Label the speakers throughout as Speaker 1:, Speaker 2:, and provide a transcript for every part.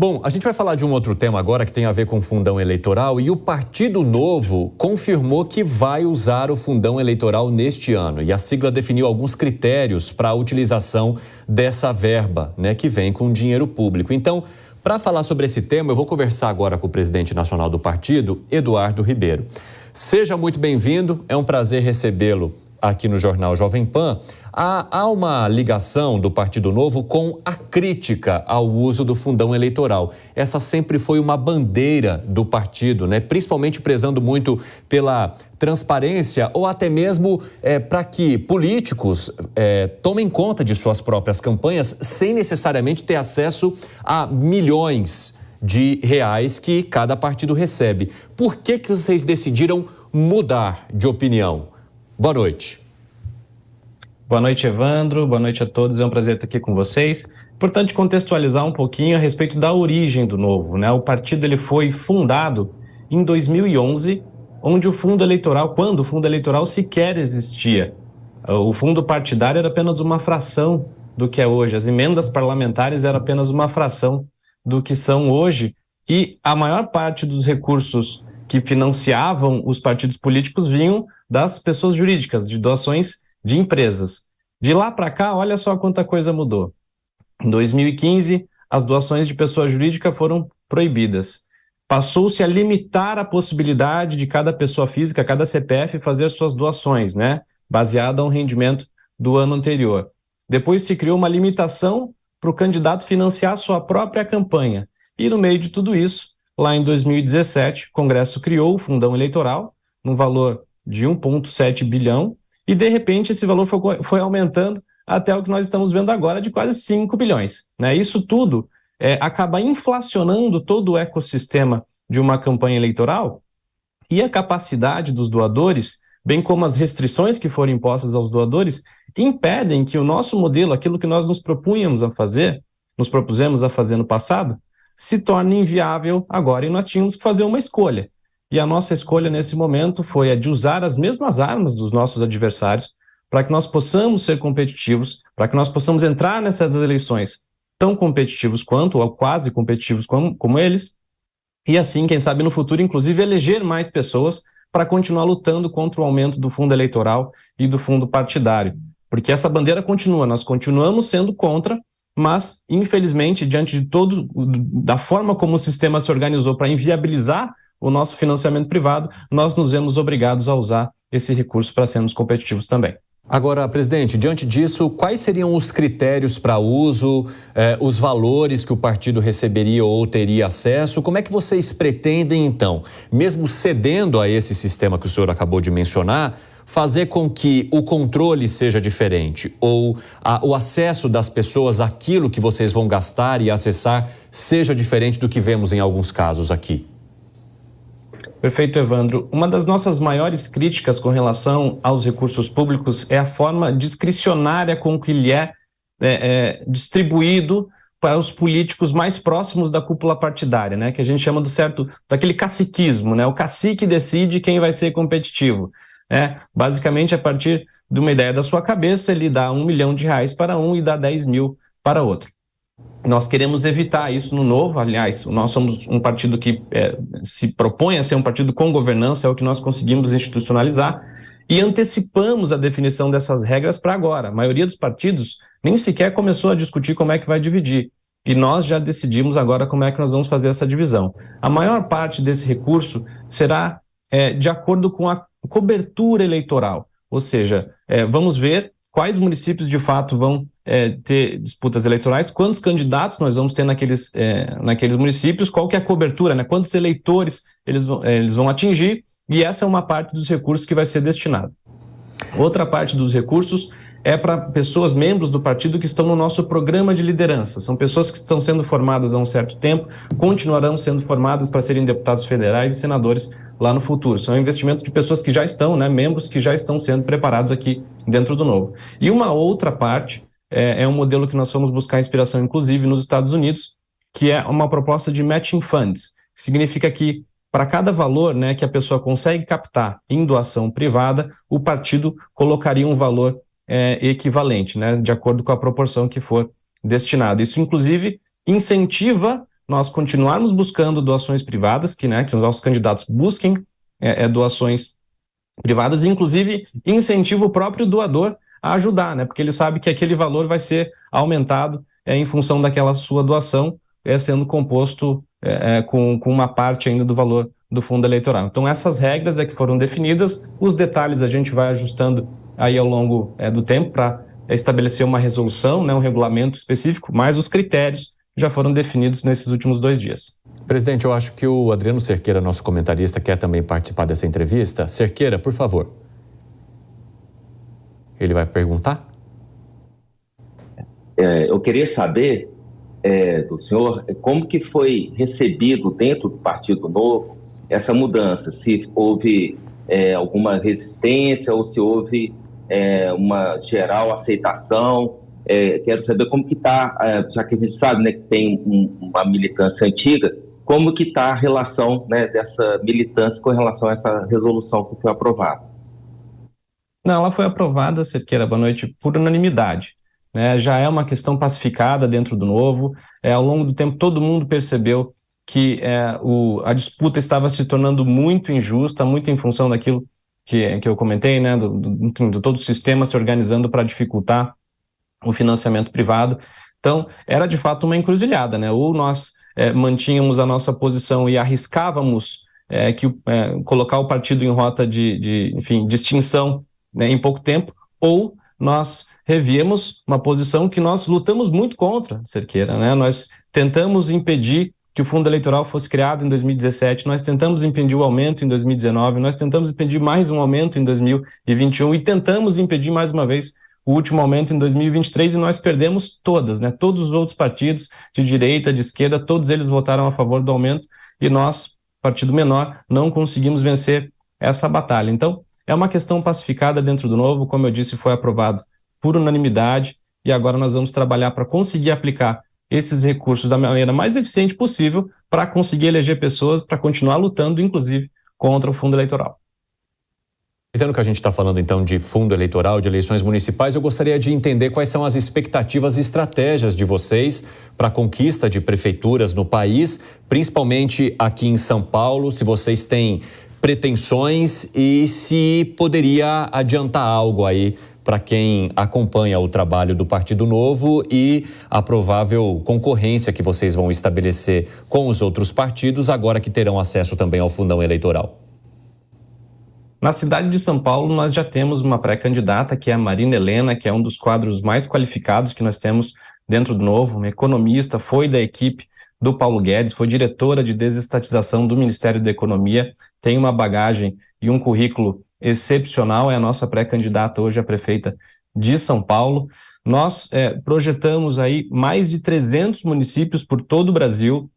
Speaker 1: Bom, a gente vai falar de um outro tema agora que tem a ver com fundão eleitoral e o Partido Novo confirmou que vai usar o fundão eleitoral neste ano e a sigla definiu alguns critérios para a utilização dessa verba, né, que vem com dinheiro público. Então, para falar sobre esse tema, eu vou conversar agora com o presidente nacional do partido, Eduardo Ribeiro. Seja muito bem-vindo, é um prazer recebê-lo aqui no Jornal Jovem Pan. Há uma ligação do Partido Novo com a crítica ao uso do fundão eleitoral. Essa sempre foi uma bandeira do partido, né? Principalmente prezando muito pela transparência ou até mesmo para que políticos tomem conta de suas próprias campanhas sem necessariamente ter acesso a milhões de reais que cada partido recebe. Por que vocês decidiram mudar de opinião? Boa noite.
Speaker 2: Boa noite, Evandro. Boa noite a todos. É um prazer estar aqui com vocês. Importante contextualizar um pouquinho a respeito da origem do Novo, né? O partido ele foi fundado em 2011, onde quando o fundo eleitoral sequer existia. O fundo partidário era apenas uma fração do que é hoje. As emendas parlamentares eram apenas uma fração do que são hoje. E a maior parte dos recursos que financiavam os partidos políticos vinham das pessoas jurídicas, de doações de empresas. De lá para cá, olha só quanta coisa mudou. Em 2015, as doações de pessoa jurídica foram proibidas. Passou-se a limitar a possibilidade de cada pessoa física, cada CPF, fazer suas doações, né? Baseada no rendimento do ano anterior. Depois se criou uma limitação para o candidato financiar sua própria campanha. E no meio de tudo isso, lá em 2017, o Congresso criou o fundão eleitoral, num valor de 1,7 bilhão, e de repente esse valor foi aumentando até o que nós estamos vendo agora de quase 5 bilhões. Né? Isso tudo acaba inflacionando todo o ecossistema de uma campanha eleitoral e a capacidade dos doadores, bem como as restrições que foram impostas aos doadores, impedem que o nosso modelo, aquilo que nós nos propusemos a fazer no passado, se torne inviável agora. E nós tínhamos que fazer uma escolha. E a nossa escolha nesse momento foi a de usar as mesmas armas dos nossos adversários para que nós possamos ser competitivos, para que nós possamos entrar nessas eleições tão competitivos quanto, ou quase competitivos como eles, e assim, quem sabe no futuro, inclusive, eleger mais pessoas para continuar lutando contra o aumento do fundo eleitoral e do fundo partidário. Porque essa bandeira continua, nós continuamos sendo contra, mas, infelizmente, diante de da forma como o sistema se organizou para inviabilizar o nosso financiamento privado, nós nos vemos obrigados a usar esse recurso para sermos competitivos também.
Speaker 1: Agora, presidente, diante disso, quais seriam os critérios para uso, os valores que o partido receberia ou teria acesso? Como é que vocês pretendem, então, mesmo cedendo a esse sistema que o senhor acabou de mencionar, fazer com que o controle seja diferente ou o acesso das pessoas àquilo que vocês vão gastar e acessar seja diferente do que vemos em alguns casos aqui?
Speaker 2: Perfeito, Evandro. Uma das nossas maiores críticas com relação aos recursos públicos é a forma discricionária com que ele é distribuído para os políticos mais próximos da cúpula partidária, né? Que a gente chama daquele caciquismo, né? O cacique decide quem vai ser competitivo. Basicamente, a partir de uma ideia da sua cabeça, ele dá R$1 milhão para um e dá 10 mil para outro. Nós queremos evitar isso no Novo. Aliás, nós somos um partido que se propõe a ser um partido com governança, é o que nós conseguimos institucionalizar, e antecipamos a definição dessas regras para agora. A maioria dos partidos nem sequer começou a discutir como é que vai dividir, e nós já decidimos agora como é que nós vamos fazer essa divisão. A maior parte desse recurso será de acordo com a cobertura eleitoral, ou seja, vamos ver quais municípios de fato vão ter disputas eleitorais, quantos candidatos nós vamos ter naqueles municípios, qual que é a cobertura, né? Quantos eleitores eles vão atingir, e essa é uma parte dos recursos que vai ser destinado. Outra parte dos recursos é para pessoas, membros do partido que estão no nosso programa de liderança. São pessoas que estão sendo formadas há um certo tempo, continuarão sendo formadas para serem deputados federais e senadores lá no futuro. São investimentos de pessoas que já estão, né, membros que já estão sendo preparados aqui dentro do Novo. E uma outra parte é um modelo que nós fomos buscar inspiração, inclusive, nos Estados Unidos, que é uma proposta de matching funds, que significa que para cada valor, né, que a pessoa consegue captar em doação privada, o partido colocaria um valor equivalente, né, de acordo com a proporção que for destinada. Isso, inclusive, incentiva nós continuarmos buscando doações privadas, que os nossos candidatos busquem doações privadas, e inclusive incentiva o próprio doador a ajudar, porque ele sabe que aquele valor vai ser aumentado em função daquela sua doação, sendo composto com uma parte ainda do valor do fundo eleitoral. Então essas regras que foram definidas, os detalhes a gente vai ajustando aí ao longo do tempo para estabelecer uma resolução, um regulamento específico, mas os critérios já foram definidos nesses últimos 2 dias.
Speaker 1: Presidente, eu acho que o Adriano Cerqueira, nosso comentarista, quer também participar dessa entrevista. Cerqueira, por favor. Ele vai perguntar?
Speaker 3: Eu queria saber do senhor como que foi recebido dentro do Partido Novo essa mudança, se houve alguma resistência ou se houve uma geral aceitação. Quero saber como que está, já que a gente sabe que tem uma militância antiga, como que está a relação dessa militância com relação a essa resolução que foi aprovada?
Speaker 2: Não, ela foi aprovada, Cerqueira, boa noite, por unanimidade. Já é uma questão pacificada dentro do Novo. Ao longo do tempo, todo mundo percebeu que a disputa estava se tornando muito injusta, muito em função daquilo que eu comentei, de todo o sistema se organizando para dificultar o financiamento privado. Então, era de fato uma encruzilhada, ou nós mantínhamos a nossa posição e arriscávamos colocar o partido em rota de extinção em pouco tempo, ou nós revíamos uma posição que nós lutamos muito contra, Cerqueira, Nós tentamos impedir que o fundo eleitoral fosse criado em 2017, nós tentamos impedir o aumento em 2019, nós tentamos impedir mais um aumento em 2021 e tentamos impedir mais uma vez o último aumento em 2023 e nós perdemos todas, Todos os outros partidos de direita, de esquerda, todos eles votaram a favor do aumento e nós, partido menor, não conseguimos vencer essa batalha. Então, é uma questão pacificada dentro do Novo, como eu disse, foi aprovado por unanimidade e agora nós vamos trabalhar para conseguir aplicar esses recursos da maneira mais eficiente possível para conseguir eleger pessoas, para continuar lutando, inclusive, contra o fundo eleitoral.
Speaker 1: Entendendo que a gente está falando, então, de fundo eleitoral, de eleições municipais, eu gostaria de entender quais são as expectativas e estratégias de vocês para a conquista de prefeituras no país, principalmente aqui em São Paulo, se vocês têm pretensões e se poderia adiantar algo aí para quem acompanha o trabalho do Partido Novo e a provável concorrência que vocês vão estabelecer com os outros partidos, agora que terão acesso também ao fundão eleitoral.
Speaker 2: Na cidade de São Paulo, nós já temos uma pré-candidata, que é a Marina Helena, que é um dos quadros mais qualificados que nós temos dentro do Novo, uma economista, foi da equipe do Paulo Guedes, foi diretora de desestatização do Ministério da Economia, tem uma bagagem e um currículo excepcional, é a nossa pré-candidata hoje a prefeita de São Paulo. Nós projetamos aí mais de 300 municípios por todo o Brasil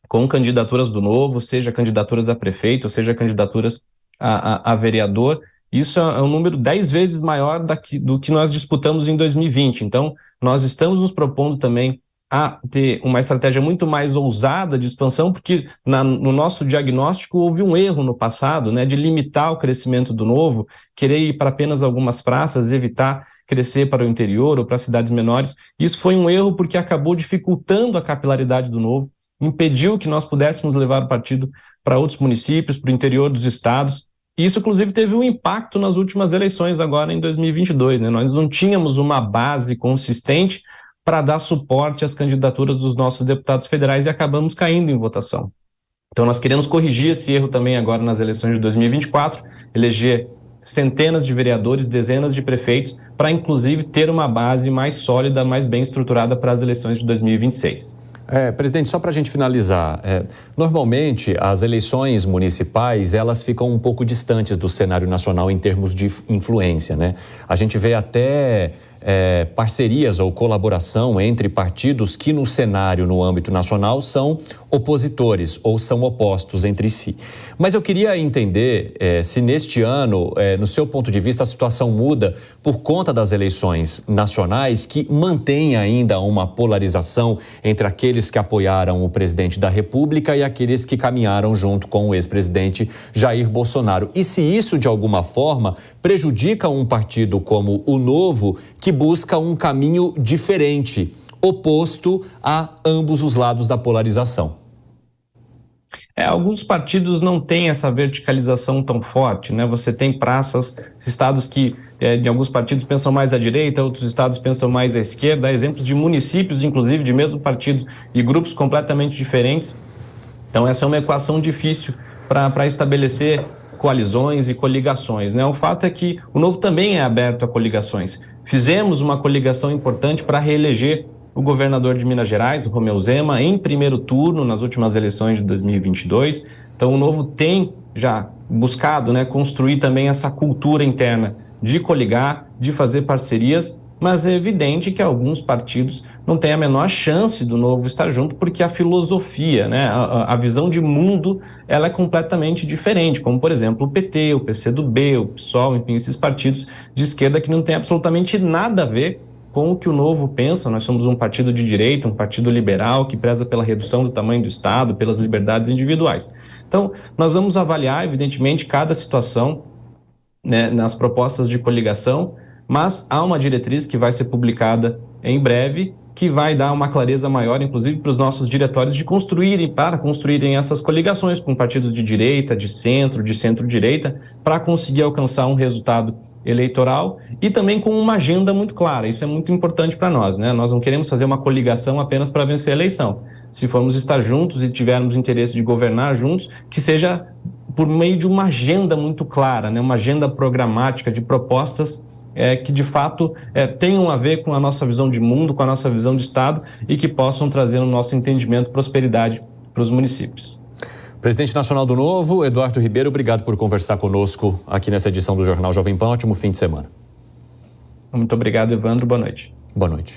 Speaker 2: com candidaturas do Novo, seja candidaturas a prefeito, seja candidaturas a vereador. Isso é um número 10 vezes maior do que nós disputamos em 2020. Então, nós estamos nos propondo também a ter uma estratégia muito mais ousada de expansão, porque no nosso diagnóstico houve um erro no passado, de limitar o crescimento do Novo, querer ir para apenas algumas praças, evitar crescer para o interior ou para cidades menores. Isso foi um erro porque acabou dificultando a capilaridade do Novo, impediu que nós pudéssemos levar o partido para outros municípios, para o interior dos estados. Isso, inclusive, teve um impacto nas últimas eleições, agora em 2022. Nós não tínhamos uma base consistente para dar suporte às candidaturas dos nossos deputados federais e acabamos caindo em votação. Então, nós queremos corrigir esse erro também agora nas eleições de 2024, eleger centenas de vereadores, dezenas de prefeitos, para, inclusive, ter uma base mais sólida, mais bem estruturada para as eleições de 2026.
Speaker 1: Presidente, só para a gente finalizar, normalmente as eleições municipais, elas ficam um pouco distantes do cenário nacional em termos de influência, A gente vê até parcerias ou colaboração entre partidos que no cenário, no âmbito nacional, são opositores ou são opostos entre si. Mas eu queria entender se neste ano, no seu ponto de vista, a situação muda por conta das eleições nacionais que mantém ainda uma polarização entre aqueles que apoiaram o presidente da República e aqueles que caminharam junto com o ex-presidente Jair Bolsonaro. E se isso, de alguma forma, prejudica um partido como o Novo, que busca um caminho diferente, oposto a ambos os lados da polarização.
Speaker 2: Alguns partidos não têm essa verticalização tão forte, né? Você tem praças, estados que de alguns partidos pensam mais à direita, outros estados pensam mais à esquerda. Há exemplos de municípios, inclusive, de mesmo partidos e grupos completamente diferentes. Então, essa é uma equação difícil para estabelecer coalizões e coligações, né? O fato é que o Novo também é aberto a coligações. Fizemos uma coligação importante para reeleger o governador de Minas Gerais, o Romeu Zema, em primeiro turno nas últimas eleições de 2022. Então, o Novo tem já buscado, né, construir também essa cultura interna de coligar, de fazer parcerias, mas é evidente que alguns partidos não têm a menor chance do Novo estar junto, porque a filosofia, né, a visão de mundo, ela é completamente diferente, como, por exemplo, o PT, o PCdoB, o PSOL, enfim, esses partidos de esquerda que não têm absolutamente nada a ver com o que o Novo pensa. Nós somos um partido de direita, um partido liberal que preza pela redução do tamanho do Estado, pelas liberdades individuais. Então, nós vamos avaliar, evidentemente, cada situação, né, nas propostas de coligação, mas há uma diretriz que vai ser publicada em breve, que vai dar uma clareza maior, inclusive, para os nossos diretórios para construírem essas coligações com partidos de direita, de centro-direita, para conseguir alcançar um resultado eleitoral e também com uma agenda muito clara. Isso é muito importante para nós, né? Nós não queremos fazer uma coligação apenas para vencer a eleição. Se formos estar juntos e tivermos interesse de governar juntos, que seja por meio de uma agenda muito clara, né? Uma agenda programática de propostas que de fato tenham a ver com a nossa visão de mundo, com a nossa visão de Estado e que possam trazer no nosso entendimento prosperidade para os municípios.
Speaker 1: Presidente nacional do Novo, Eduardo Ribeiro, obrigado por conversar conosco aqui nessa edição do Jornal Jovem Pan. Ótimo fim de semana.
Speaker 2: Muito obrigado, Evandro. Boa noite.
Speaker 1: Boa noite.